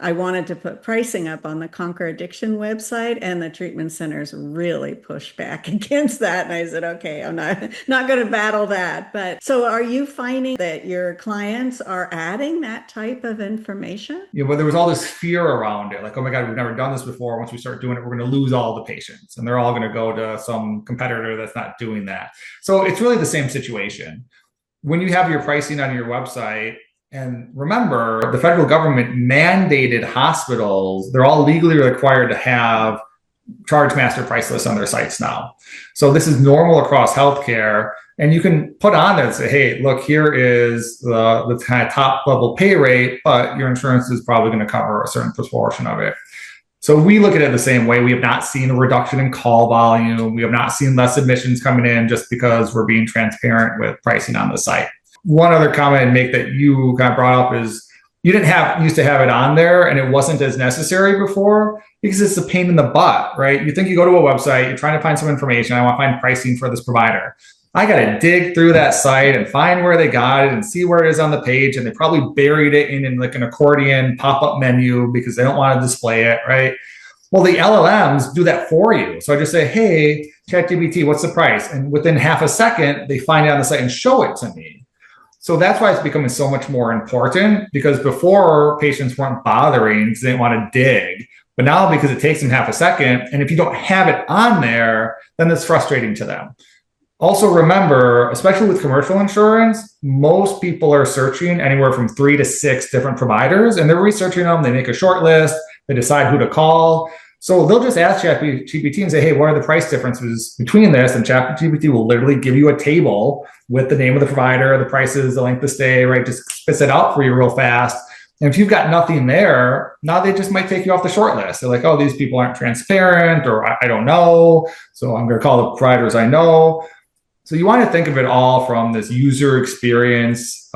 I wanted to put pricing up on the Conquer Addiction website, and the treatment centers really pushed back against that. And I said, okay, I'm not going to battle that. But so are you finding that your clients are adding that type of information? Yeah, but there was all this fear around it. Like, oh my God, we've never done this before. Once we start doing it, we're going to lose all the patients and they're all going to go to some competitor that's not doing that. So it's really the same situation. When you have your pricing on your website, and remember, the federal government mandated hospitals, they're all legally required to have charge master price lists on their sites now. So this is normal across healthcare. And you can put on there and say, hey, look, here is the kind of top level pay rate, but your insurance is probably going to cover a certain proportion of it. So we look at it the same way. We have not seen a reduction in call volume. We have not seen less admissions coming in just because we're being transparent with pricing on the site. One other comment I'd make that you kind of brought up is you used to have it on there and it wasn't as necessary before because it's a pain in the butt, right? You think you go to a website, you're trying to find some information. I want to find pricing for this provider. I got to dig through that site and find where they got it and see where it is on the page. And they probably buried it in like an accordion pop-up menu because they don't want to display it, right? Well, the LLMs do that for you. So I just say, hey, ChatGPT, what's the price? And within half a second, they find it on the site and show it to me. So that's why it's becoming so much more important, because before patients weren't bothering because they didn't want to dig. But now because it takes them half a second, and if you don't have it on there, then it's frustrating to them. Also remember, especially with commercial insurance, most people are searching anywhere from 3 to 6 different providers, and they're researching them. They make a short list, they decide who to call. So they'll just ask ChatGPT and say, hey, what are the price differences between this? And ChatGPT will literally give you a table with the name of the provider, the prices, the length of stay, right? Just spits it out for you real fast. And if you've got nothing there, now they just might take you off the short list. They're like, oh, these people aren't transparent, or I don't know. So I'm going to call the providers I know. So you want to think of it all from this user experience.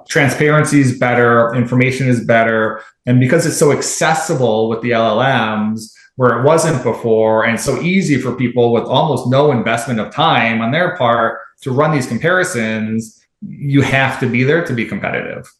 Transparency is better, information is better. And because it's so accessible with the LLMs, where it wasn't before, and it's so easy for people with almost no investment of time on their part to run these comparisons, you have to be there to be competitive.